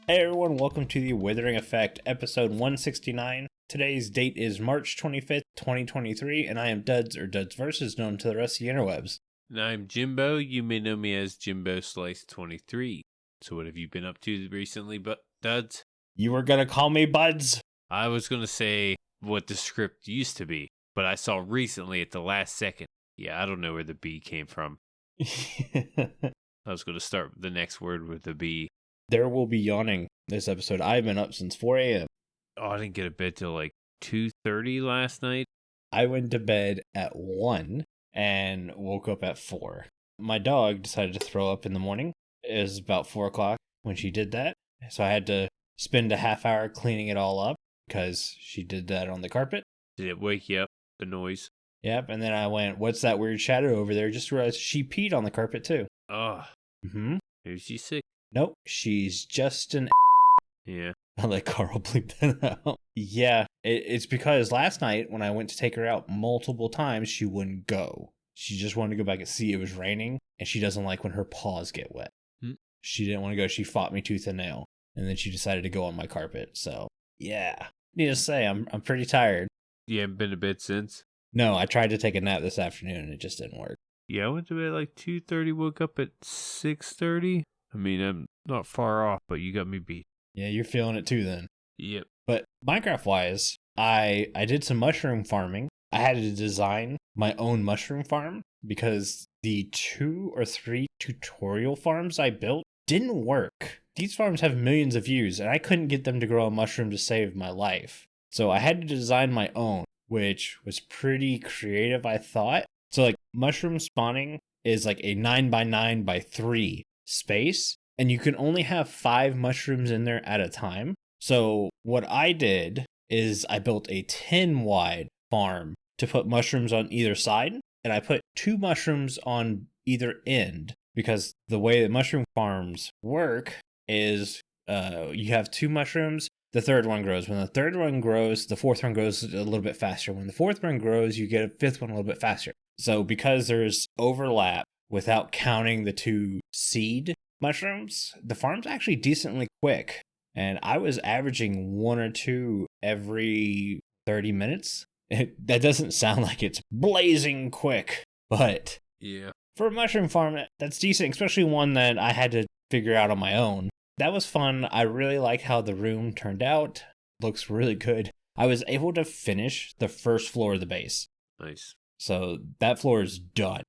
Hey everyone, welcome to the Withering Effect, episode 169. Today's date is March 25th, 2023, and I am Duds, or Duds Versus, known to the rest of the interwebs. And I'm Jimbo. You may know me as Jimbo Slice 23. So what have you been up to recently, Duds? You were gonna call me Buds? I was going to say what the script used to be, but I saw recently at the last second. Yeah, I don't know where the B came from. I was going to start the next word with the B. There will be yawning this episode. I've been up since 4 a.m. Oh, I didn't get to bed till like 2:30 last night. I went to bed at 1 and woke up at 4. My dog decided to throw up in the morning. It was about 4 o'clock when she did that. So I had to spend a half hour cleaning it all up because she did that on the carpet. Did it wake you up, the noise? Yep, and then I went, what's that weird shadow over there? Just realized she peed on the carpet too. Oh. Mm-hmm. Maybe she's sick. Nope, she's just an Yeah. I'll let Carl bleep that out. Yeah, it's because last night when I went to take her out multiple times, she wouldn't go. She just wanted to go back and see it was raining, and she doesn't like when her paws get wet. She didn't want to go. She fought me tooth and nail, and then she decided to go on my carpet. So, yeah. Need to say, I'm pretty tired. You haven't been to bed since? No, I tried to take a nap this afternoon, and it just didn't work. Yeah, I went to bed at like 2:30, woke up at 6:30. I mean, I'm not far off, but you got me beat. Yeah, you're feeling it too then. Yep. But Minecraft-wise, I did some mushroom farming. I had to design my own mushroom farm because the 2 or 3 tutorial farms I built didn't work. These farms have millions of views, and I couldn't get them to grow a mushroom to save my life. So I had to design my own, which was pretty creative, I thought. So like mushroom spawning is like a 9x9x3 space, and you can only have 5 mushrooms in there at a time. So what I did is I built a 10 wide farm to put mushrooms on either side, and I put 2 mushrooms on either end because the way that mushroom farms work is you have 2 mushrooms, the third one grows. When the third one grows, the fourth one grows a little bit faster. When the fourth one grows, you get a fifth one a little bit faster. So because there's overlap without counting the 2 seed mushrooms, the farm's actually decently quick. And I was averaging 1 or 2 every 30 minutes. That doesn't sound like it's blazing quick, but yeah, for a mushroom farm, that's decent, especially one that I had to figure out on my own. That was fun. I really like how the room turned out. Looks really good. I was able to finish the first floor of the base. Nice. So that floor is done.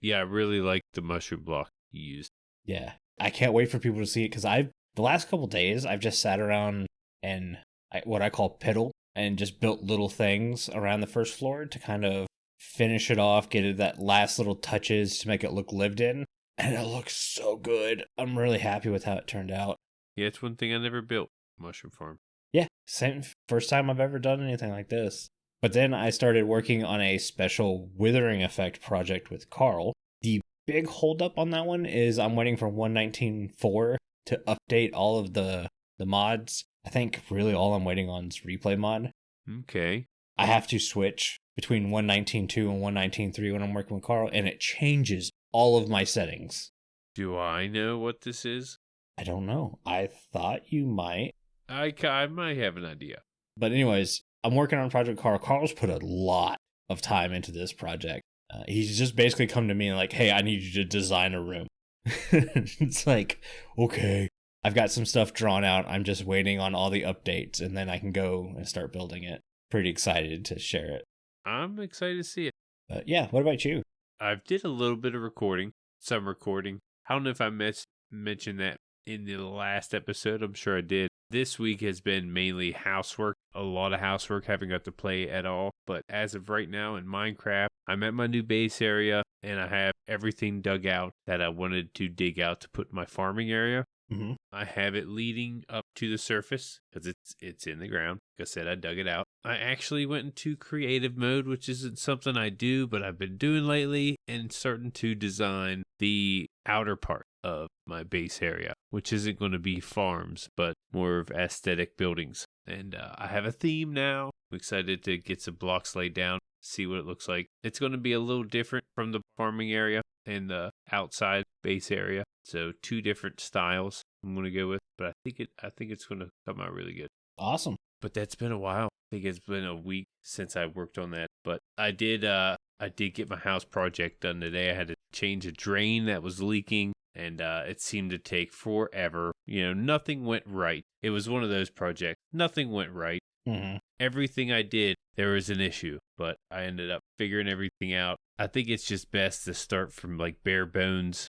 Yeah, I really like the mushroom block you used. Yeah, I can't wait for people to see it because the last couple days I've just sat around and what I call piddle and just built little things around the first floor to kind of finish it off, get it that last little touches to make it look lived in. And it looks so good. I'm really happy with how it turned out. Yeah, it's one thing I never built, mushroom farm. Yeah, same. First time I've ever done anything like this. But then I started working on a special Withering Effect project with Carl. The big holdup on that one is I'm waiting for 1.19.4 to update all of the mods. I think really all I'm waiting on is replay mod. Okay. I have to switch between 1.19.2 and 1.19.3 when I'm working with Carl, and it changes all of my settings. Do I know what this is? I don't know. I thought you might. I might have an idea. But anyways, I'm working on Project Carl. Carl's put a lot of time into this project. He's just basically come to me and like, hey, I need you to design a room. It's like, okay. I've got some stuff drawn out. I'm just waiting on all the updates, and then I can go and start building it. Pretty excited to share it. I'm excited to see it. Yeah, what about you? I did a little bit of recording, some recording. I don't know if I mentioned that in the last episode. I'm sure I did. This week has been mainly housework. A lot of housework. Haven't got to play at all. But as of right now in Minecraft, I'm at my new base area, and I have everything dug out that I wanted to dig out to put in my farming area. Mm-hmm. I have it leading up to the surface because it's in the ground. Like I said, I dug it out. I actually went into creative mode, which isn't something I do, but I've been doing lately, and starting to design the outer part of my base area, which isn't going to be farms, but more of aesthetic buildings. And I have a theme now. I'm excited to get some blocks laid down, see what it looks like. It's going to be a little different from the farming area and the outside base area. So 2 different styles. I'm gonna go with, but I think it's gonna come out really good. Awesome. But that's been a while. I think it's been a week since I worked on that. But I did get my house project done today. I had to change a drain that was leaking, and it seemed to take forever. Nothing went right. It was one of those projects. Nothing went right. Mm-hmm. Everything I did, there was an issue, but I ended up figuring everything out. I think it's just best to start from like bare bones,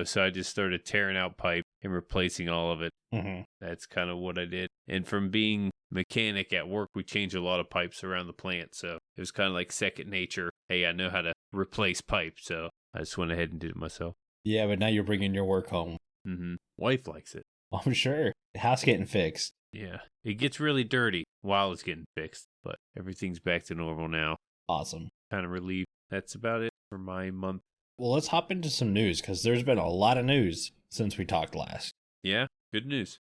so I just started tearing out pipe and replacing all of it. Mm-hmm. That's kind of what I did. And from being mechanic at work, we change a lot of pipes around the plant, so it was kind of like second nature. Hey, I know how to replace pipe, so I just went ahead and did it myself. Yeah, but now you're bringing your work home. Mm-hmm. Wife likes it. I'm sure. The house getting fixed. Yeah, it gets really dirty while it's getting fixed, but everything's back to normal now. Awesome. Kind of relieved. That's about it for my month. Well, let's hop into some news, because there's been a lot of news since we talked last. Yeah, good news.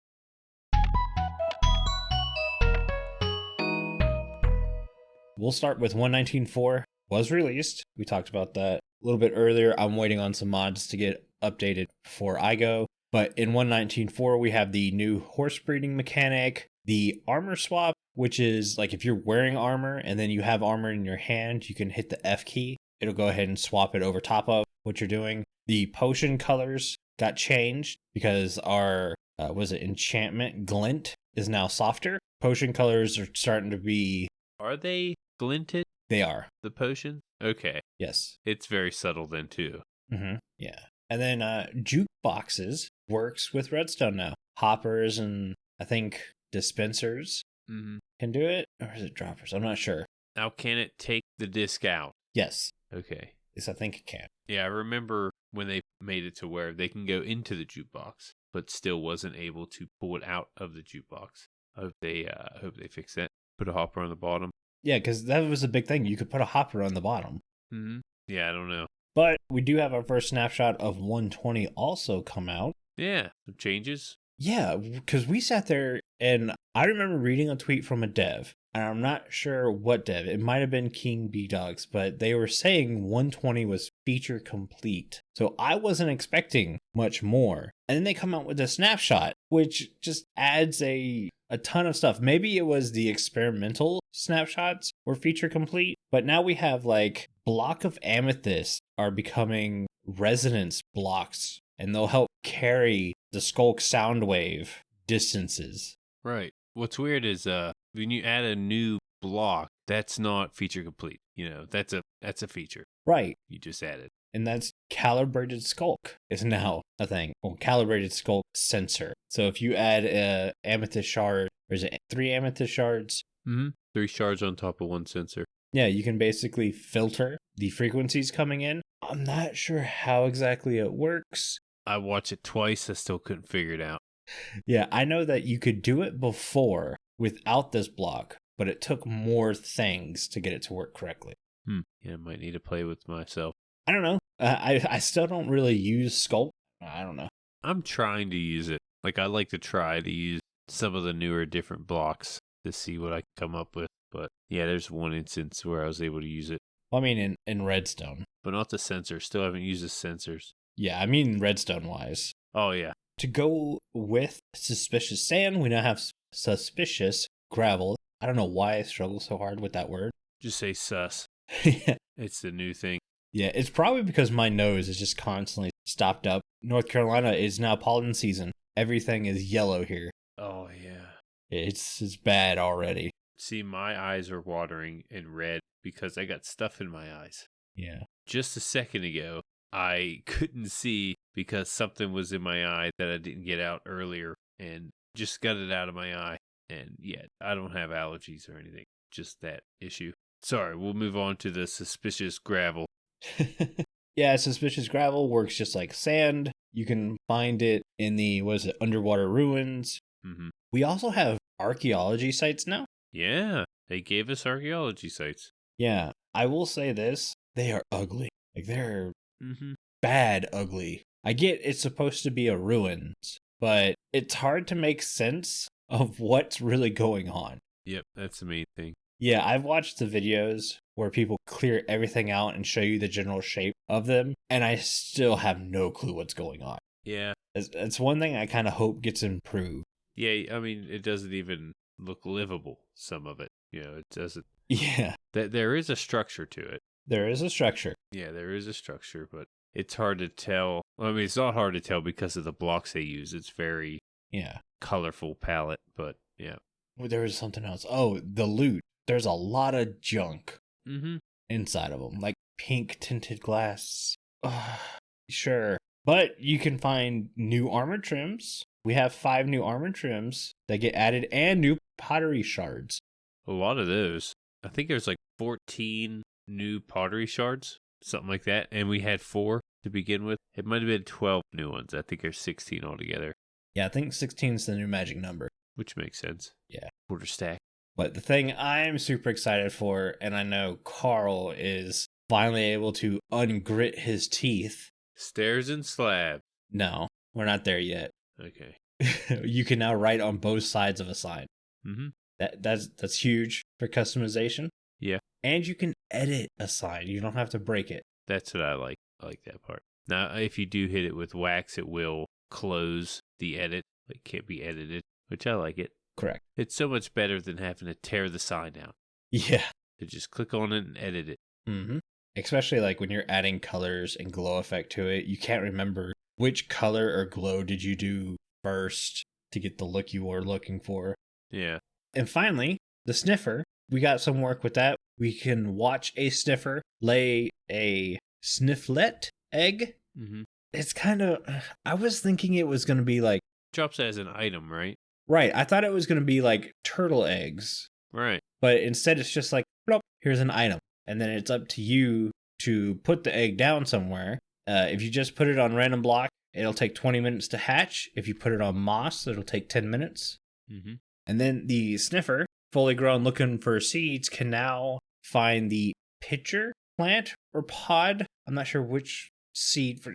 We'll start with 119.4 was released. We talked about that a little bit earlier. I'm waiting on some mods to get updated before I go. But in 119.4, we have the new horse breeding mechanic, the armor swap, which is like if you're wearing armor and then you have armor in your hand, you can hit the F key. It'll go ahead and swap it over top of what you're doing. The potion colors got changed because our, enchantment glint is now softer. Potion colors are starting to be... Are they glinted? They are. The potion? Okay. Yes. It's very subtle then too. Mm-hmm. Yeah. And then Jukeboxes works with redstone now. Hoppers and I think dispensers can do it. Or is it droppers? I'm not sure. Now, can it take the disc out? Yes. Okay. Yes, I think it can. Yeah, I remember when they made it to where they can go into the jukebox, but still wasn't able to pull it out of the jukebox. I hope they fix that. Put a hopper on the bottom. Yeah, because that was a big thing. You could put a hopper on the bottom. Mm-hmm. Yeah, I don't know. But we do have our first snapshot of 120 also come out. Yeah, some changes. Yeah, because we sat there and I remember reading a tweet from a dev, and I'm not sure what dev. It might have been King B Dogs, but they were saying 120 was feature complete. So I wasn't expecting much more. And then they come out with a snapshot, which just adds a ton of stuff. Maybe it was the experimental snapshots were feature complete, but now we have like block of amethyst are becoming resonance blocks, and they'll help carry the Skulk sound wave distances. Right. What's weird is when you add a new block, that's not feature complete. That's a feature. Right. You just added. And that's calibrated Skulk is now a thing. Well, calibrated Skulk sensor. So if you add a amethyst shard, or is it 3 amethyst shards? Mm-hmm. 3 shards on top of 1 sensor. Yeah, you can basically filter the frequencies coming in. I'm not sure how exactly it works. I watched it twice. I still couldn't figure it out. Yeah, I know that you could do it before without this block, but it took more things to get it to work correctly. Yeah, I might need to play with myself. I don't know. I still don't really use Sculpt. I don't know. I'm trying to use it. Like, I like to try to use some of the newer different blocks to see what I can come up with. But yeah, there's one instance where I was able to use it. Well, I mean, in Redstone. But not the sensor. Still haven't used the sensors. Yeah, I mean Redstone-wise. Oh, yeah. To go with suspicious sand, we now have suspicious gravel. I don't know why I struggle so hard with that word. Just say sus. Yeah. It's the new thing. Yeah, it's probably because my nose is just constantly stopped up. North Carolina is now pollen season. Everything is yellow here. Oh, yeah. It's bad already. See, my eyes are watering and red because I got stuff in my eyes. Yeah. Just a second ago, I couldn't see because something was in my eye that I didn't get out earlier and just got it out of my eye. And yeah, I don't have allergies or anything, just that issue. Sorry, we'll move on to the suspicious gravel. Yeah, suspicious gravel works just like sand. You can find it in the, underwater ruins. Mm-hmm. We also have archaeology sites now. Yeah, they gave us archaeology sites. Yeah, I will say this. They are ugly. Like, they're bad ugly. I get it's supposed to be a ruins, but it's hard to make sense of what's really going on. Yep, that's the main thing. Yeah, I've watched the videos where people clear everything out and show you the general shape of them, and I still have no clue what's going on. Yeah. It's one thing I kind of hope gets improved. Yeah, I mean, it doesn't even look livable, some of it. It doesn't. Yeah. There is a structure to it. There is a structure. Yeah, there is a structure, but it's hard to tell. I mean, it's not hard to tell because of the blocks they use. It's very colorful palette, but yeah. Well, there was something else. Oh, the loot. There's a lot of junk inside of them, like pink tinted glass. Sure. But you can find new armor trims. We have 5 new armor trims that get added and new pottery shards. A lot of those. I think there's like 14 new pottery shards, something like that. And we had 4 to begin with. It might have been 12 new ones. I think there's 16 altogether. Yeah, I think 16 is the new magic number. Which makes sense. Yeah. Quarter stack. But the thing I'm super excited for, and I know Carl is finally able to ungrit his teeth. Stairs and slab. No, we're not there yet. Okay. You can now write on both sides of a sign. Mm-hmm. That's huge for customization. Yeah. And you can edit a sign. You don't have to break it. That's what I like. I like that part. Now, if you do hit it with wax, it will close the edit. It can't be edited, which I like it. Correct. It's so much better than having to tear the sign down. Yeah. To just click on it and edit it. Mm-hmm. Especially like when you're adding colors and glow effect to it, you can't remember which color or glow did you do first to get the look you were looking for. Yeah. And finally, the sniffer. We got some work with that. We can watch a sniffer lay a snifflet egg. Mm-hmm. It's kind of... I was thinking it was going to be like... Drops as an item, right? Right. I thought it was going to be like turtle eggs. Right. But instead it's just like, plop, here's an item. And then it's up to you to put the egg down somewhere. If you just put it on random block, it'll take 20 minutes to hatch. If you put it on moss, it'll take 10 minutes. Mm-hmm. And then the sniffer, fully grown looking for seeds, can now find the pitcher plant or pod. I'm not sure which seed. For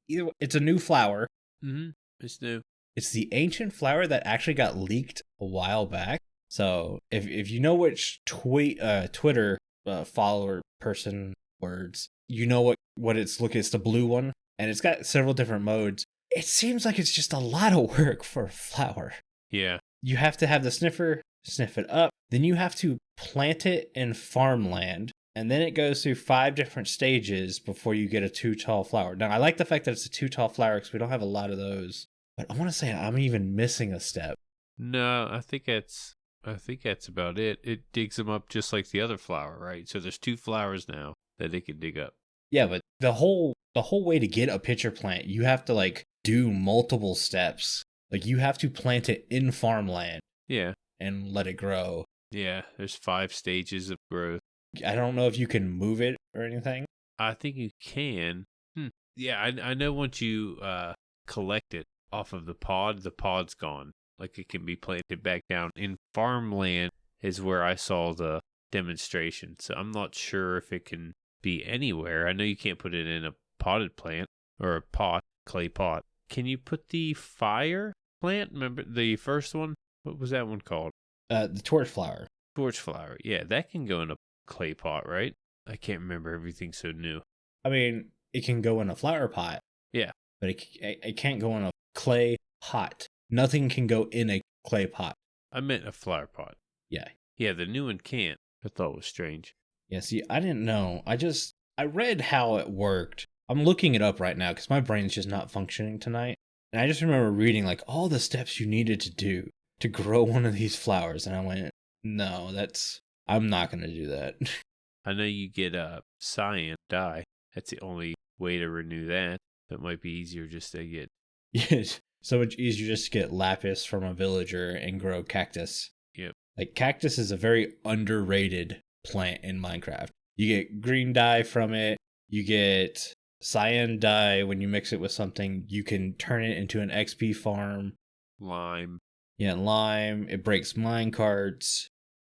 either. It's a new flower. Mm-hmm. It's new. It's the ancient flower that actually got leaked a while back. So if you know which Twitter follower person words, you know what it's looking. It's the blue one, and it's got several different modes. It seems like it's just a lot of work for a flower. Yeah. You have to have the sniffer sniff it up. Then you have to plant it in farmland. And then it goes through 5 different stages before you get a 2 tall flower. Now, I like the fact that it's a 2 tall flower because we don't have a lot of those. But I want to say I'm even missing a step. No, I think that's about it. It digs them up just like the other flower, right? So there's 2 flowers now that it can dig up. Yeah, but the whole way to get a pitcher plant, you have to like do multiple steps. Like you have to plant it in farmland. Yeah. And let it grow. Yeah, there's 5 stages of growth. I don't know if you can move it or anything. I think you can. Yeah, I know once you collect it off of the pod's gone. Like it can be planted back down. In farmland is where I saw the demonstration. So I'm not sure if it can be anywhere. I know you can't put it in a potted plant or a pot, clay pot. Can you put the fire plant? Remember the first one? What was that one called? The torch flower. Torch flower. Yeah, that can go in a clay pot, right? I can't remember. Everything's so new. I mean, it can go in a flower pot. Yeah. But it can't go in a clay pot. Nothing can go in a clay pot. I meant a flower pot. Yeah. Yeah, the new one can't. I thought it was strange. Yeah, see, I didn't know. I read how it worked. I'm looking it up right now because my brain's just not functioning tonight. And I just remember reading like all the steps you needed to do to grow one of these flowers. And I went, no, I'm not going to do that. I know you get a cyan dye. That's the only way to renew that. That might be easier just to get. Yes. So much easier just to get lapis from a villager and grow cactus. Yep. Like cactus is a very underrated plant in Minecraft. You get green dye from it. You get cyan dye when you mix it with something. You can turn it into an XP farm. Lime. Yeah, lime. It breaks minecarts.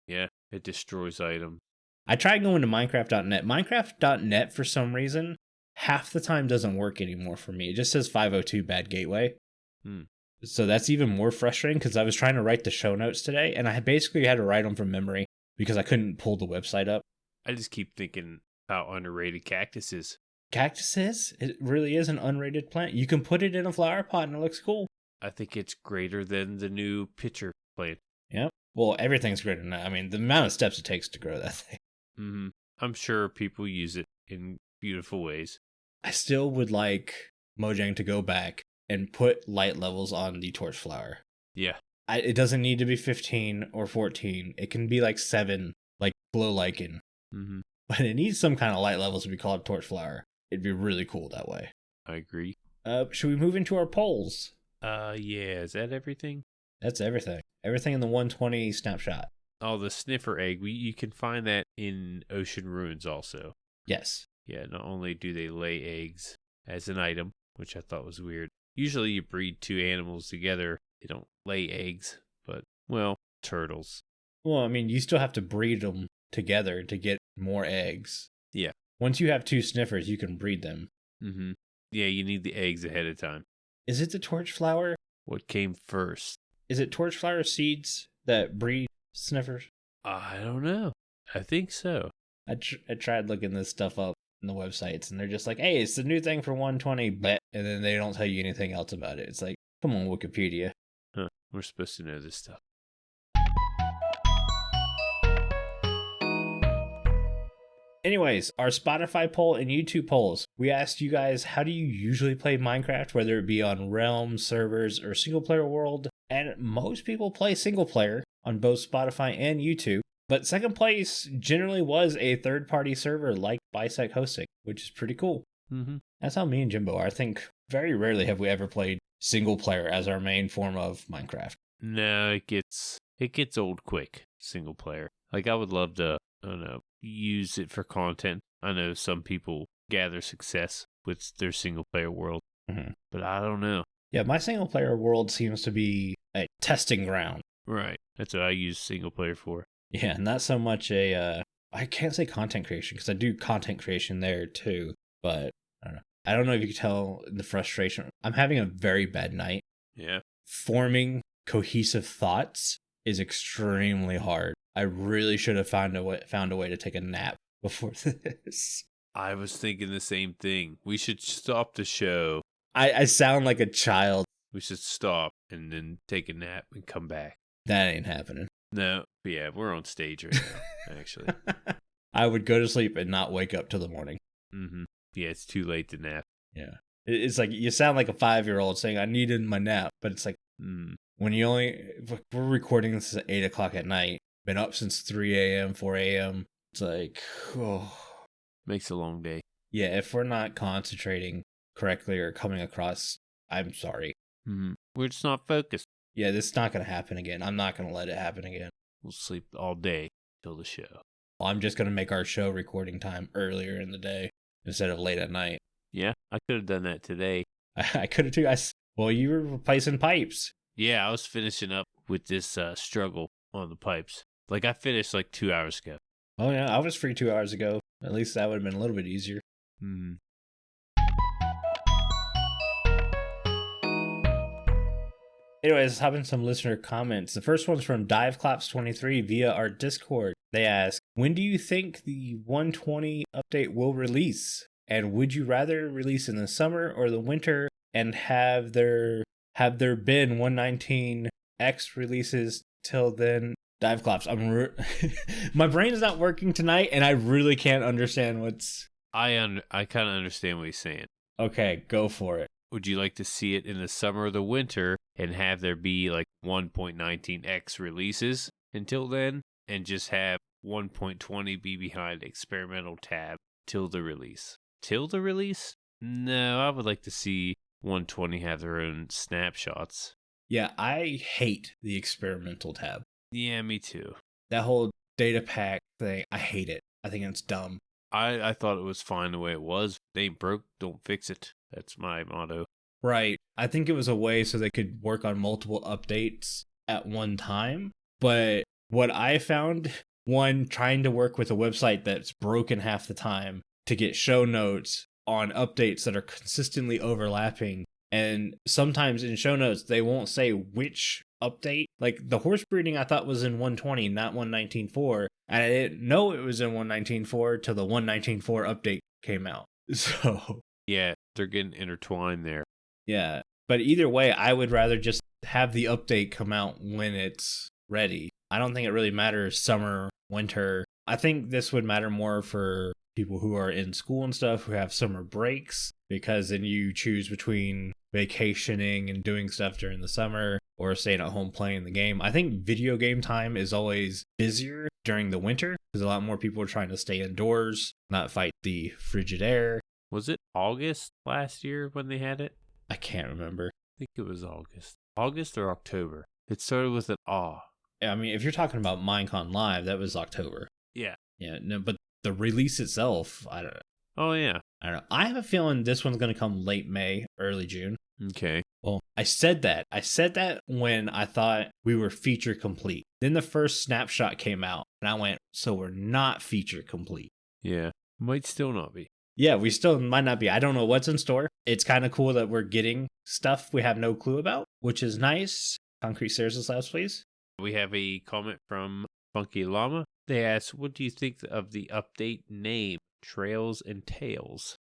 Yeah, it destroys items. I tried going to Minecraft.net. Minecraft.net, for some reason, half the time doesn't work anymore for me. It just says 502 bad gateway. So that's even more frustrating because I was trying to write the show notes today and I basically had to write them from memory because I couldn't pull the website up. I just keep thinking how underrated cactus is. Cactuses, it really is an unrated plant. You can put it in a flower pot and it looks cool. I think it's greater than the new pitcher plant. Yep. Well, everything's greater than that. I mean, the amount of steps it takes to grow that thing. Mm-hmm. I'm sure people use it in beautiful ways. I still would like Mojang to go back and put light levels on the torch flower. Yeah. It doesn't need to be 15 or 14. It can be like 7, like glow lichen. Mm-hmm. But it needs some kind of light levels to be called torch flower. It'd be really cool that way. I agree. Should we move into our polls? Yeah. Is that everything? That's everything. Everything in the 120 snapshot. Oh, the sniffer egg. You can find that in Ocean Ruins also. Yes. Yeah, not only do they lay eggs as an item, which I thought was weird. Usually you breed 2 animals together. They don't lay eggs, but, well, turtles. Well, I mean, you still have to breed them together to get more eggs. Yeah. Once you have 2 sniffers, you can breed them. Mm-hmm. Yeah, you need the eggs ahead of time. Is it the torch flower? What came first? Is it torch flower seeds that breed sniffers? I don't know. I think so. I tried looking this stuff up on the websites, and they're just like, hey, it's the new thing for 120, but and then they don't tell you anything else about it. It's like, come on, Wikipedia. Huh. We're supposed to know this stuff. Anyways, our Spotify poll and YouTube polls. We asked you guys, how do you usually play Minecraft, whether it be on Realm, servers, or single player world? And most people play single player on both Spotify and YouTube. But second place generally was a third-party server like Bisect Hosting, which is pretty cool. Mm-hmm. That's how me and Jimbo are. I think very rarely have we ever played single player as our main form of Minecraft. No, it gets old quick, single player. Like, I would love to, I don't know, use it for content. I know some people gather success with their single player world, but I don't know. Yeah, my single player world seems to be a testing ground. Right. That's what I use single player for. Yeah, not so much I can't say content creation because I do content creation there too, but I don't know. I don't know if you can tell the frustration. I'm having a very bad night. Yeah. Forming cohesive thoughts is extremely hard. I really should have found a way to take a nap before this. I was thinking the same thing. We should stop the show. I sound like a child. We should stop and then take a nap and come back. That ain't happening. No, but yeah, we're on stage right now, actually. I would go to sleep and not wake up till the morning. Mm-hmm. Yeah, it's too late to nap. Yeah. It's like, you sound like a 5-year-old saying, I needed my nap. But it's like, when we're recording this at 8 o'clock at night, been up since 3 a.m., 4 a.m. It's like, oh. Makes a long day. Yeah, if we're not concentrating correctly or coming across, I'm sorry. Mm-hmm. We're just not focused. Yeah, this is not going to happen again. I'm not going to let it happen again. We'll sleep all day till the show. I'm just going to make our show recording time earlier in the day instead of late at night. Yeah, I could have done that today. I could have too. Well, you were replacing pipes. Yeah, I was finishing up with this struggle on the pipes. Like, I finished like 2 hours ago. Oh, yeah, I was free 2 hours ago. At least that would have been a little bit easier. Mm-hmm. Anyways, let's hop in some listener comments. The first one's from DiveClaps23 via our Discord. They ask, when do you think the 120 update will release? And would you rather release in the summer or the winter and have there been 119X releases till then? DiveClaps, my brain's not working tonight and I really can't understand what's... I kind of understand what he's saying. Okay, go for it. Would you like to see it in the summer or the winter and have there be like 1.19x releases until then and just have 1.20 be behind experimental tab till the release? Till the release? No, I would like to see 120 have their own snapshots. Yeah, I hate the experimental tab. Yeah, me too. That whole data pack thing, I hate it. I think it's dumb. I thought it was fine the way it was. If it ain't broke, don't fix it. That's my motto. Right. I think it was a way so they could work on multiple updates at one time. But what I found, one, trying to work with a website that's broken half the time to get show notes on updates that are consistently overlapping. And sometimes in show notes, they won't say which update. Like the horse breeding I thought was in 120, not 119.4. And I didn't know it was in 119.4 till the 119.4 update came out. So, Yeah, they're getting intertwined there. yeah. But either way, I would rather just have the update come out when it's ready. I don't think it really matters summer, winter. I think this would matter more for people who are in school and stuff, who have summer breaks, because then you choose between vacationing and doing stuff during the summer or staying at home playing the game. I think video game time is always busier during the winter because a lot more people are trying to stay indoors, not fight the frigid air. Was it August last year when they had it? I can't remember. I think it was August. August or October. It started with an awe. I mean, if you're talking about Minecon Live, that was October. Yeah. Yeah, no, but the release itself, I don't know. Oh, yeah. I don't know. I have a feeling this one's going to come late May, early June. Okay. Well, I said that. I said that when I thought we were feature complete. Then the first snapshot came out, and I went, so we're not feature complete. Yeah. Might still not be. Yeah, we still might not be. I don't know what's in store. It's kind of cool that we're getting stuff we have no clue about, which is nice. Concrete Stairs and Slabs, please. We have a comment from Funkyllama. They ask, what do you think of the update name, Trails and Tales?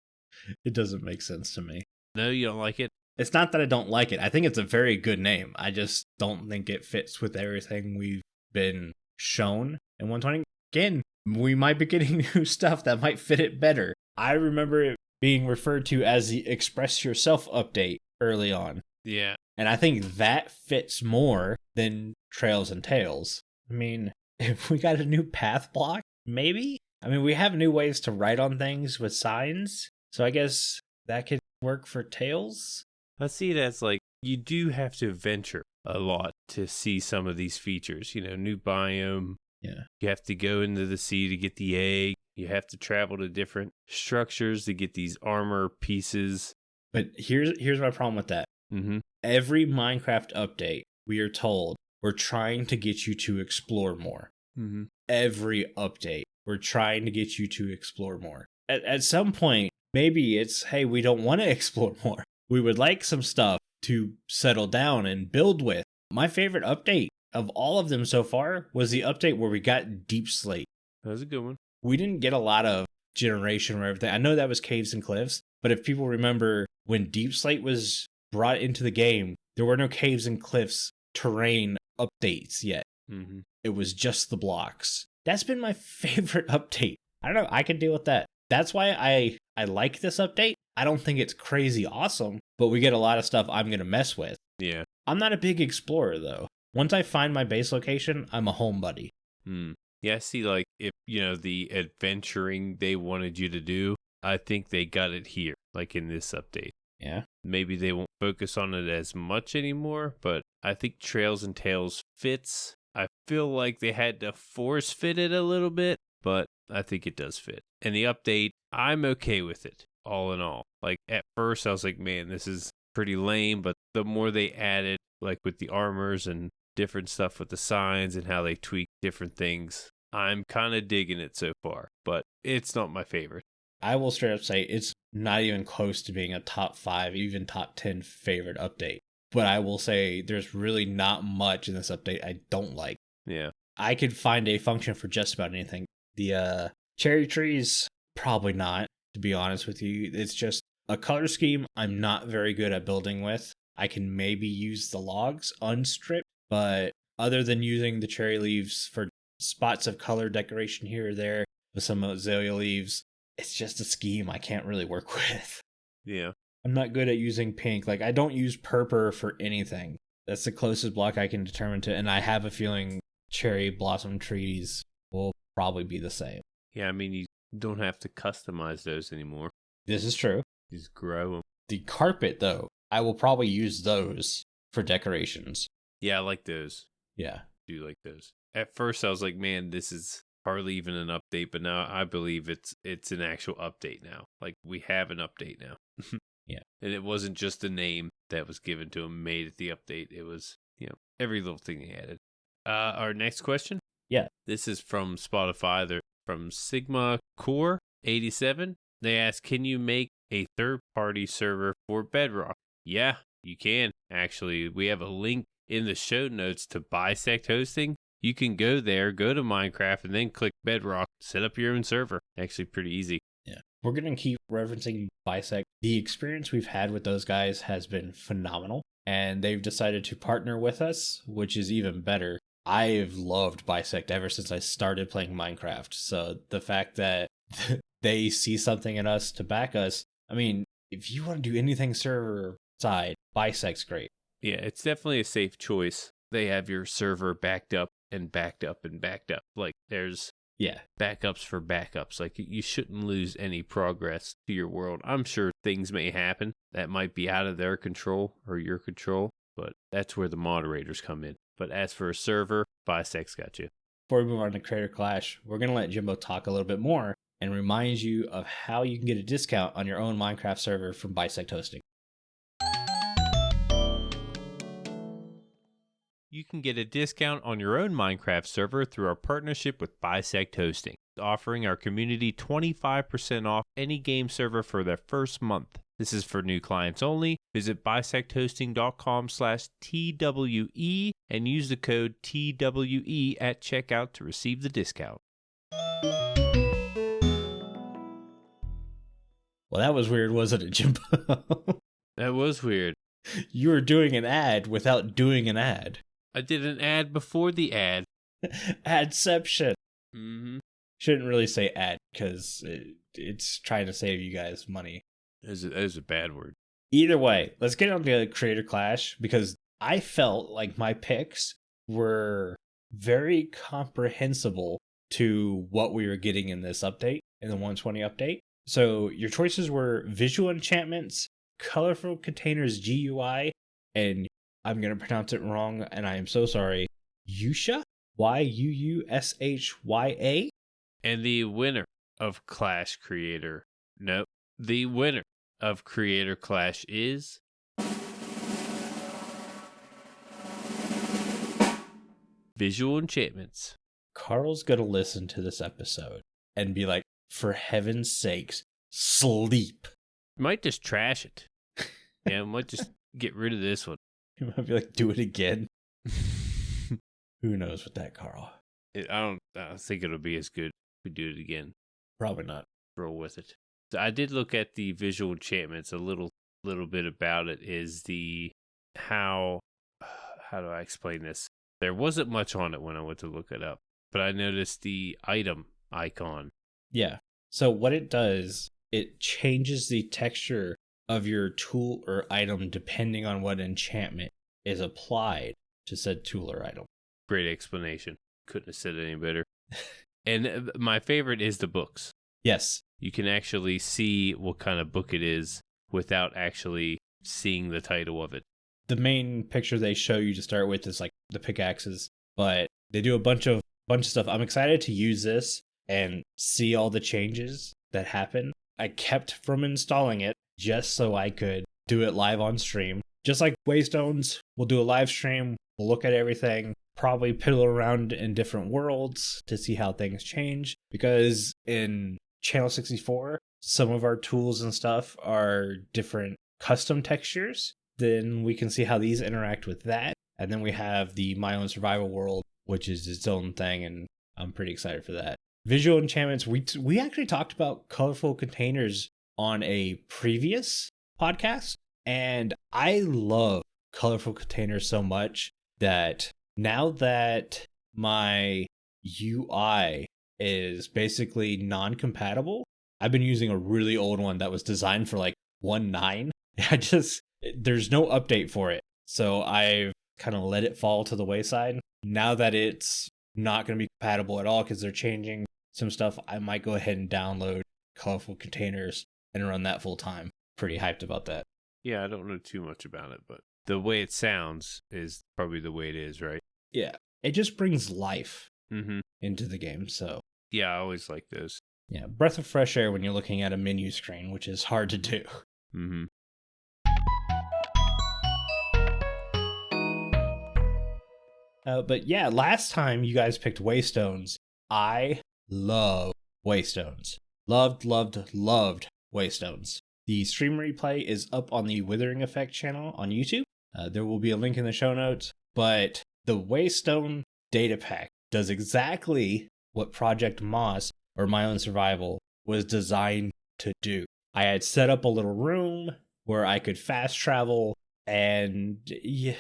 It doesn't make sense to me. No, you don't like it? It's not that I don't like it. I think it's a very good name. I just don't think it fits with everything we've been shown in 120. Again, we might be getting new stuff that might fit it better. I remember it being referred to as the Express Yourself update early on. Yeah. And I think that fits more than Trails and Tales. I mean, if we got a new path block, maybe? I mean, we have new ways to write on things with signs. So I guess that could work for Tales. I see it as like you do have to venture a lot to see some of these features. You know, new biome. Yeah. You have to go into the sea to get the egg. You have to travel to different structures to get these armor pieces. But here's my problem with that. Mm-hmm. Every Minecraft update, we are told we're trying to get you to explore more. Mm-hmm. Every update, we're trying to get you to explore more. At some point, maybe it's, hey, we don't want to explore more. We would like some stuff to settle down and build with. My favorite update of all of them so far was the update where we got Deep Slate. That was a good one. We didn't get a lot of generation or everything. I know that was Caves and Cliffs, but if people remember when Deep Slate was brought into the game, there were no Caves and Cliffs terrain updates yet. Mm-hmm. It was just the blocks. That's been my favorite update. I don't know. I can deal with that. That's why I like this update. I don't think it's crazy awesome, but we get a lot of stuff I'm going to mess with. Yeah. I'm not a big explorer, though. Once I find my base location, I'm a home buddy. Yeah, see, like, if, you know, the adventuring they wanted you to do, I think they got it here, like in this update. Yeah. Maybe they won't focus on it as much anymore, but I think Trails and Tales fits. I feel like they had to force fit it a little bit, but I think it does fit. And the update, I'm okay with it, all in all. Like, at first, I was like, man, this is pretty lame, but the more they added, like with the armors and different stuff with the signs and how they tweak different things, I'm kind of digging it so far, but it's not my favorite. I will straight up say it's not even close to being a top 5, even top 10 favorite update. But I will say there's really not much in this update I don't like. Yeah. I could find a function for just about anything. The cherry trees, probably not, to be honest with you. It's just a color scheme I'm not very good at building with. I can maybe use the logs unstripped, but other than using the cherry leaves for spots of color decoration here or there with some azalea leaves, it's just a scheme I can't really work with. Yeah. I'm not good at using pink. Like, I don't use purple for anything. That's the closest block I can determine to, and I have a feeling cherry blossom trees will probably be the same. Yeah, I mean, you don't have to customize those anymore. This is true. You just grow them. The carpet, though, I will probably use those for decorations. Yeah, I like those. Yeah. I do like those. At first, I was like, man, this is hardly even an update, but now I believe it's an actual update now. Like, we have an update now. Yeah. And it wasn't just a name that was given to them, made it the update. It was, you know, every little thing they added. Our next question? Yeah. This is from Spotify. They're from Sigma Core 87. They ask, can you make a third-party server for Bedrock? Yeah, you can. Actually, we have a link in the show notes to Bisect Hosting. You can go there, go to Minecraft, and then click Bedrock, set up your own server. Actually, pretty easy. Yeah. we're going to keep referencing Bisect. The experience we've had with those guys has been phenomenal, and they've decided to partner with us, which is even better. I've loved Bisect ever since I started playing Minecraft. So the fact that they see something in us to back us, I mean, if you want to do anything server side, Bisect's great. Yeah, it's definitely a safe choice. They have your server backed up and backed up and backed up. Like, there's backups for backups. Like, you shouldn't lose any progress to your world. I'm sure things may happen that might be out of their control or your control, but that's where the moderators come in. But as for a server, Bisect's got you. Before we move on to Creator Clash, we're going to let Jimbo talk a little bit more and remind you of how you can get a discount on your own Minecraft server from Bisect Hosting. You can get a discount on your own Minecraft server through our partnership with Bisect Hosting, offering our community 25% off any game server for their first month. This is for new clients only. Visit bisecthosting.com/TWE and use the code TWE at checkout to receive the discount. Well, that was weird, wasn't it, Jimbo? That was weird. You were doing an ad without doing an ad. I did an ad before the ad. Adception. Mm-hmm. Shouldn't really say ad because it's trying to save you guys money. That is a bad word. Either way, let's get on to Creator Clash because I felt like my picks were very comprehensible to what we were getting in this update, in the 120 update. So your choices were visual enchantments, colorful containers GUI, and I'm going to pronounce it wrong, and I am so sorry, Yushya? Yuushya? And the winner of Clash Creator. Nope. The winner of Creator Clash is... Visual Enchantments. Carl's going to listen to this episode and be like, for heaven's sakes, sleep. Might just trash it. Yeah, might just get rid of this one. You might be like, do it again. Who knows with that, Carl? I don't think it'll be as good if we do it again. Probably not. Roll with it. So I did look at the visual enchantments. A little bit about it is the how do I explain this? There wasn't much on it when I went to look it up, but I noticed the item icon. Yeah. So what it does, it changes the texture of your tool or item depending on what enchantment is applied to said tool or item. Great explanation. Couldn't have said it any better. And my favorite is the books. Yes. You can actually see what kind of book it is without actually seeing the title of it. The main picture they show you to start with is like the pickaxes, but they do a bunch of stuff. I'm excited to use this and see all the changes that happen. I kept from installing it just so I could do it live on stream. Just like Waystones, we'll do a live stream, we'll look at everything, probably piddle around in different worlds to see how things change. Because in Channel 64, some of our tools and stuff are different custom textures. Then we can see how these interact with that. And then we have the My Own Survival World, which is its own thing, and I'm pretty excited for that. Visual enchantments, we actually talked about colorful containers on a previous podcast, and I love colorful containers so much that now that my UI is basically non-compatible, I've been using a really old one that was designed for like 1.9. There's no update for it, so I've kind of let it fall to the wayside. Now that it's not going to be compatible at all because they're changing some stuff, I might go ahead and download colorful containers and run that full time. Pretty hyped about that. Yeah, I don't know too much about it, but the way it sounds is probably the way it is, right? Yeah, it just brings life into the game, so. Yeah, I always like those. Yeah, breath of fresh air when you're looking at a menu screen, which is hard to do. Mm-hmm. But yeah, last time you guys picked Waystones, I love Waystones. Loved Waystones. The stream replay is up on the Withering Effect channel on YouTube. There will be a link in the show notes, but the Waystone data pack does exactly what Project Moss, or My Own Survival, was designed to do. I had set up a little room where I could fast travel, and you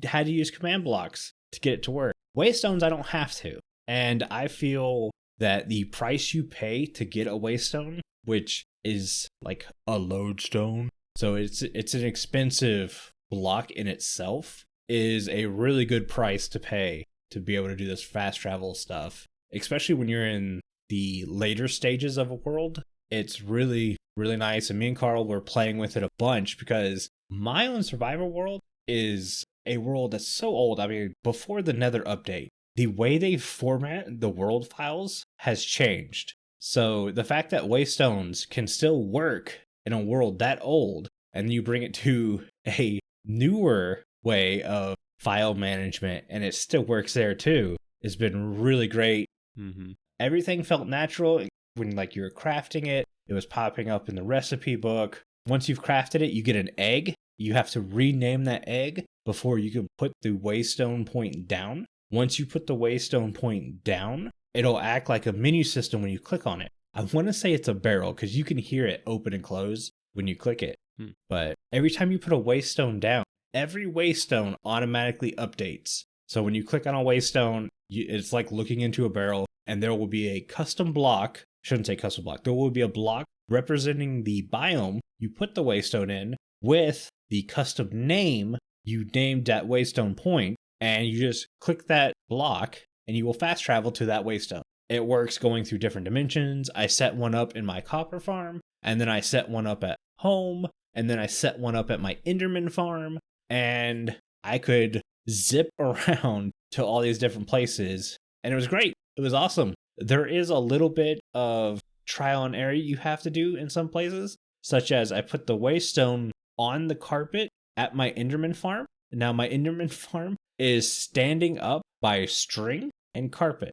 had to use command blocks to get it to work. Waystones, I don't have to. And I feel that the price you pay to get a waystone, which is like a lodestone, so it's an expensive block in itself, is a really good price to pay to be able to do this fast travel stuff. Especially when you're in the later stages of a world, it's really, really nice. And me and Carl were playing with it a bunch because my own survival world is a world that's so old. I mean, before the Nether update, the way they format the world files has changed. So the fact that waystones can still work in a world that old, and you bring it to a newer way of file management, and it still works there too, has been really great. Mm-hmm. Everything felt natural. When like you were crafting it, it was popping up in the recipe book. Once you've crafted it, you get an egg. You have to rename that egg before you can put the waystone point down. Once you put the waystone point down, it'll act like a menu system when you click on it. I want to say it's a barrel because you can hear it open and close when you click it. But every time you put a waystone down, every waystone automatically updates. So when you click on a waystone, it's like looking into a barrel, and there will be a custom block. Shouldn't say custom block. There will be a block representing the biome you put the waystone in with the custom name you named that waystone point, and you just click that block and you will fast travel to that waystone. It works going through different dimensions. I set one up in my copper farm, and then I set one up at home, and then I set one up at my Enderman farm, and I could zip around to all these different places, and it was great. It was awesome. There is a little bit of trial and error you have to do in some places, such as I put the waystone on the carpet at my Enderman farm. Now my Enderman farm is standing up by string and carpet.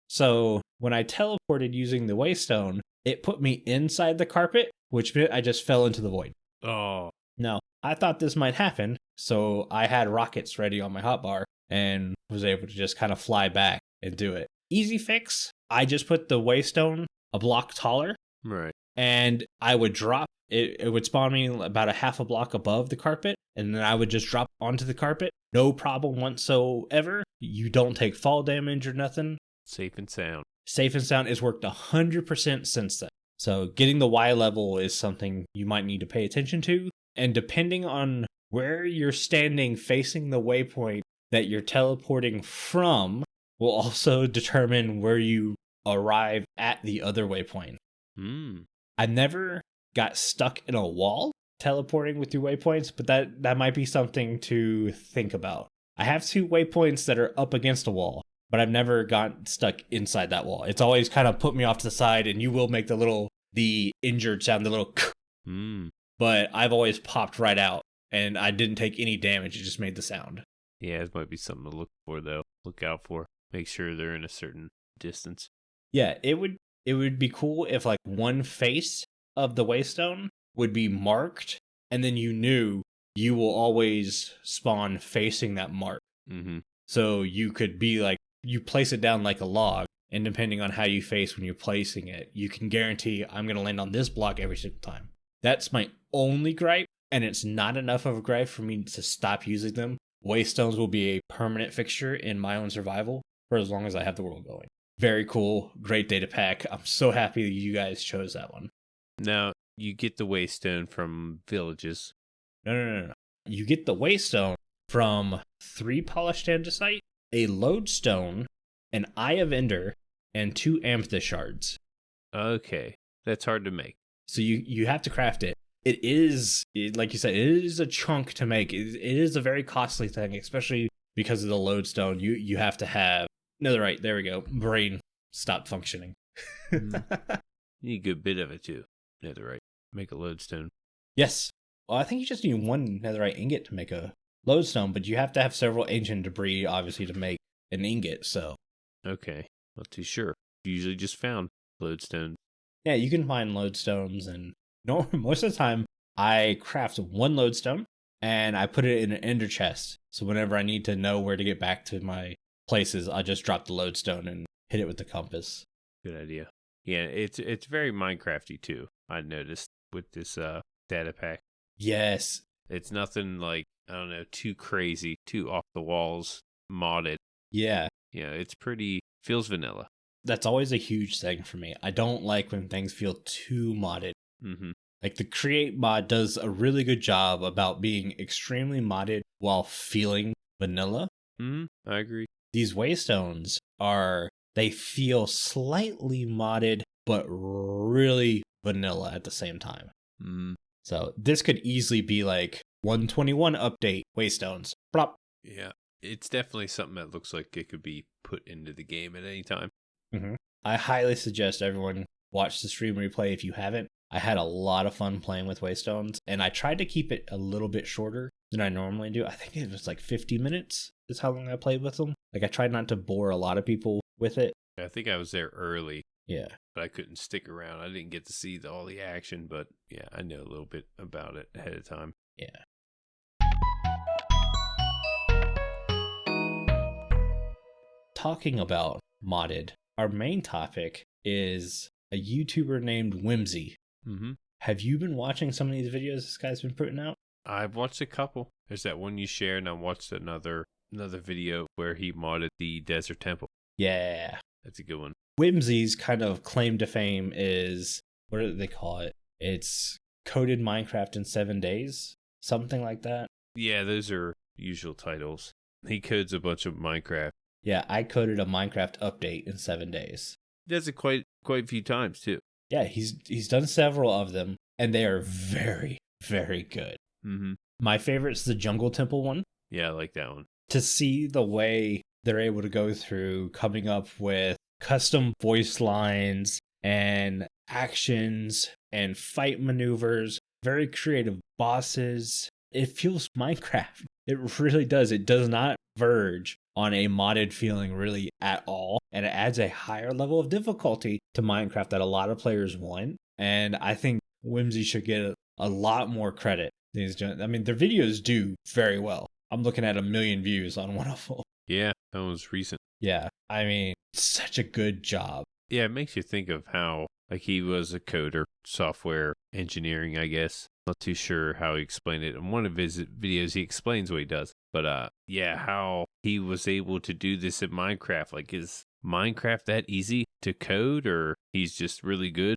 So when I teleported using the waystone, it put me inside the carpet, which meant I just fell into the void. Oh. Now, I thought this might happen, so I had rockets ready on my hotbar and was able to just kind of fly back and do it. Easy fix. I just put the waystone a block taller. Right. And I would drop. It would spawn me about a half a block above the carpet, and then I would just drop onto the carpet. No problem whatsoever. You don't take fall damage or nothing. Safe and sound. Safe and sound has worked 100% since then. So getting the Y level is something you might need to pay attention to. And depending on where you're standing facing the waypoint that you're teleporting from will also determine where you arrive at the other waypoint. I never got stuck in a wall teleporting with your waypoints, but that might be something to think about. I have 2 waypoints that are up against a wall, but I've never gotten stuck inside that wall. It's always kind of put me off to the side, and you will make the injured sound, the little but I've always popped right out, and I didn't take any damage. It just made the sound. Yeah, it might be something to look for, though. Look out for. Make sure they're in a certain distance. Yeah, it would be cool if like one face of the waystone would be marked, and then you knew you will always spawn facing that mark. Mm-hmm. So you could be like, you place it down like a log, and depending on how you face when you're placing it, you can guarantee I'm going to land on this block every single time. That's my only gripe, and it's not enough of a gripe for me to stop using them. Waystones will be a permanent fixture in my own survival for as long as I have the world going. Very cool. Great data pack. I'm so happy that you guys chose that one. Now, you get the waystone from villages. No. You get the waystone from 3 polished andesite, a lodestone, an Eye of Ender, and 2 amethyst shards. Okay. That's hard to make. So you have to craft it. It is, like you said, it is a chunk to make. It is a very costly thing, especially because of the lodestone. You have to have... No, right, there we go. Brain stopped functioning. You need a good bit of it, too. Netherite. Make a lodestone. Yes. Well, I think you just need 1 netherite ingot to make a lodestone, but you have to have several ancient debris, obviously, to make an ingot, so... Okay. Not too sure. Usually just found lodestone. Yeah, you can find lodestones, and most of the time, I craft 1 lodestone, and I put it in an ender chest. So whenever I need to know where to get back to my places, I'll just drop the lodestone and hit it with the compass. Good idea. Yeah, it's very Minecrafty too. I noticed with this data pack. Yes. It's nothing like, I don't know, too crazy, too off the walls modded. Yeah. Yeah, it's pretty, feels vanilla. That's always a huge thing for me. I don't like when things feel too modded. Mm-hmm. Like the Create mod does a really good job about being extremely modded while feeling vanilla. Mm-hmm. I agree. These waystones they feel slightly modded, but really vanilla at the same time. Mm-hmm. So this could easily be like 121 update waystones. Plop. Yeah, it's definitely something that looks like it could be put into the game at any time. Mm-hmm. I highly suggest everyone watch the stream replay if you haven't. I had a lot of fun playing with waystones, and I tried to keep it a little bit shorter than I normally do. I think it was like 50 minutes is how long I played with them. Like I tried not to bore a lot of people with it. I think I was there early. Yeah. But I couldn't stick around. I didn't get to see all the action, but yeah, I know a little bit about it ahead of time. Yeah. Talking about modded, our main topic is a YouTuber named Whimzee. Mm-hmm. Have you been watching some of these videos this guy's been putting out? I've watched a couple. There's that one you shared, and I watched another video where he modded the Desert Temple. Yeah. That's a good one. Whimzee's kind of claim to fame is, what do they call it? It's coded Minecraft in 7 days, something like that. Yeah, those are usual titles. He codes a bunch of Minecraft. Yeah, I coded a Minecraft update in 7 days. He does it quite a few times too. Yeah, he's done several of them, and they are very, very good. Mm-hmm. My favorite's the Jungle Temple one. Yeah, I like that one. To see the way they're able to go through coming up with custom voice lines and actions and fight maneuvers, very creative bosses. It feels Minecraft. It really does. It does not verge on a modded feeling really at all. And it adds a higher level of difficulty to Minecraft that a lot of players want. And I think Whimzee should get a lot more credit. I mean, their videos do very well. I'm looking at 1 million views on one of them. Yeah, that was recent. Yeah, I mean, such a good job. Yeah, it makes you think of how, like, he was a coder, software engineering, I guess. Not too sure how he explained it. In one of his videos, he explains what he does. But, yeah, how he was able to do this in Minecraft. Like, is Minecraft that easy to code, or he's just really good?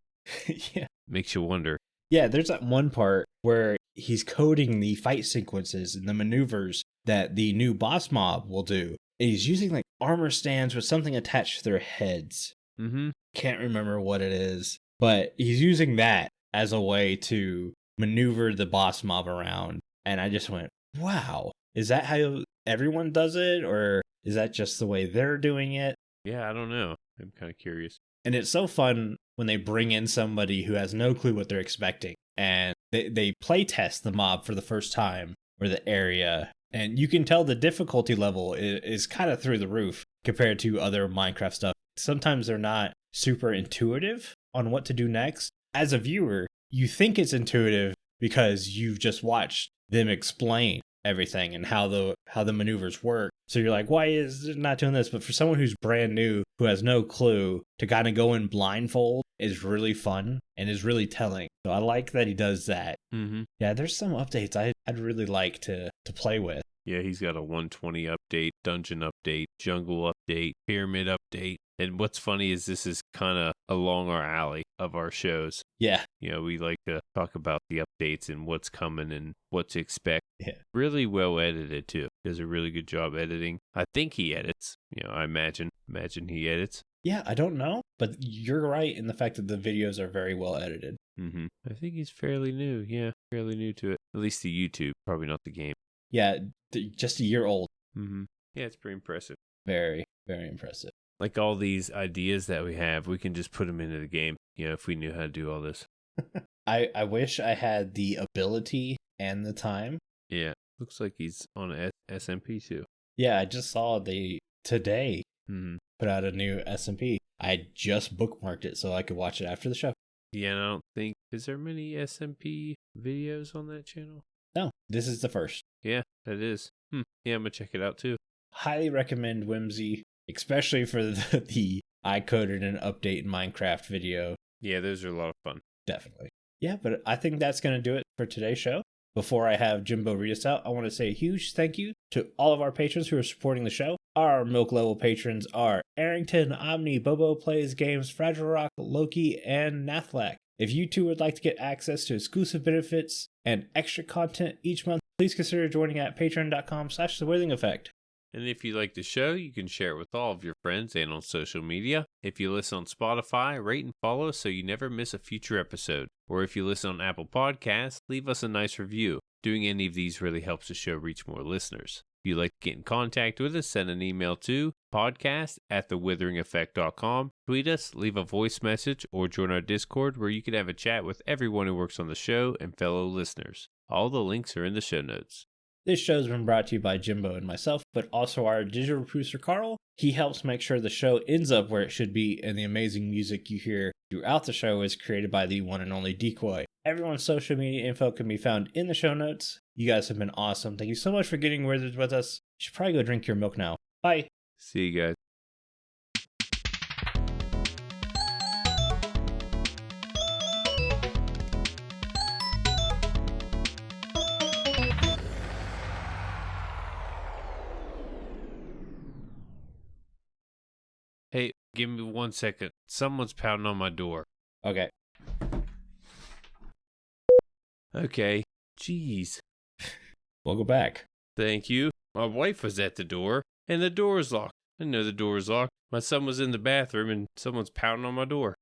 Yeah. Makes you wonder. Yeah, there's that one part where he's coding the fight sequences and the maneuvers that the new boss mob will do. And he's using like armor stands with something attached to their heads. Mm-hmm. Can't remember what it is, but he's using that as a way to maneuver the boss mob around. And I just went, wow, is that how everyone does it? Or is that just the way they're doing it? Yeah, I don't know. I'm kind of curious. And it's so fun when they bring in somebody who has no clue what they're expecting. And they play test the mob for the first time or the area. And you can tell the difficulty level is kind of through the roof compared to other Minecraft stuff. Sometimes they're not super intuitive on what to do next. As a viewer, you think it's intuitive because you've just watched them explain everything and how the maneuvers work. So you're like, why is it not doing this? But for someone who's brand new, who has no clue, to kind of go in blindfold is really fun and is really telling. So I like that he does that. Mm-hmm. Yeah, there's some updates I'd really like to play with. Yeah, he's got a 120 update, dungeon update, jungle update, pyramid update. And what's funny is this is kind of along our alley of our shows. Yeah. You know, we like to talk about the updates and what's coming and what to expect. Yeah. Really well edited, too. Does a really good job editing. I think he edits. You know, I imagine he edits. Yeah, I don't know, but you're right in the fact that the videos are very well edited. Mm-hmm. I think he's fairly new. Yeah, fairly new to it. At least the YouTube, probably not the game. Yeah, just a year old. Mm-hmm. Yeah, it's pretty impressive. Very, very impressive. Like all these ideas that we have, we can just put them into the game, you know, if we knew how to do all this. I wish I had the ability and the time. Yeah, looks like he's on SMP too. Yeah, I just saw today Mm-hmm. put out a new SMP. I just bookmarked it so I could watch it after the show. Yeah, and I don't think, is there many SMP videos on that channel? No, this is the first. Yeah, that is. Yeah, I'm going to check it out too. Highly recommend Whimzee, especially for the I coded an update in Minecraft video. Yeah, those are a lot of fun. Definitely. Yeah, but I think that's going to do it for today's show. Before I have Jimbo read us out, I want to say a huge thank you to all of our patrons who are supporting the show. Our milk level patrons are Aerington, Aubni, BoboPlaysGames, FragileRock, Loki, and Nathlech. If you too would like to get access to exclusive benefits and extra content each month, please consider joining at patreon.com/The Withering Effect. And if you like the show, you can share it with all of your friends and on social media. If you listen on Spotify, rate and follow so you never miss a future episode. Or if you listen on Apple Podcasts, leave us a nice review. Doing any of these really helps the show reach more listeners. If you'd like to get in contact with us, send an email to podcast@thewitheringeffect.com. Tweet us, leave a voice message, or join our Discord where you can have a chat with everyone who works on the show and fellow listeners. All the links are in the show notes. This show's been brought to you by Jimbo and myself, but also our digital producer, Carl. He helps make sure the show ends up where it should be, and the amazing music you hear throughout the show is created by the one and only Decoy. Everyone's social media info can be found in the show notes. You guys have been awesome. Thank you so much for getting withered with us. You should probably go drink your milk now. Bye. See you guys. Hey, give me 1 second. Someone's pounding on my door. Okay. Okay. Jeez. Welcome back. Thank you. My wife was at the door, and the door was locked. I didn't know the door was locked. My son was in the bathroom, and someone's pounding on my door.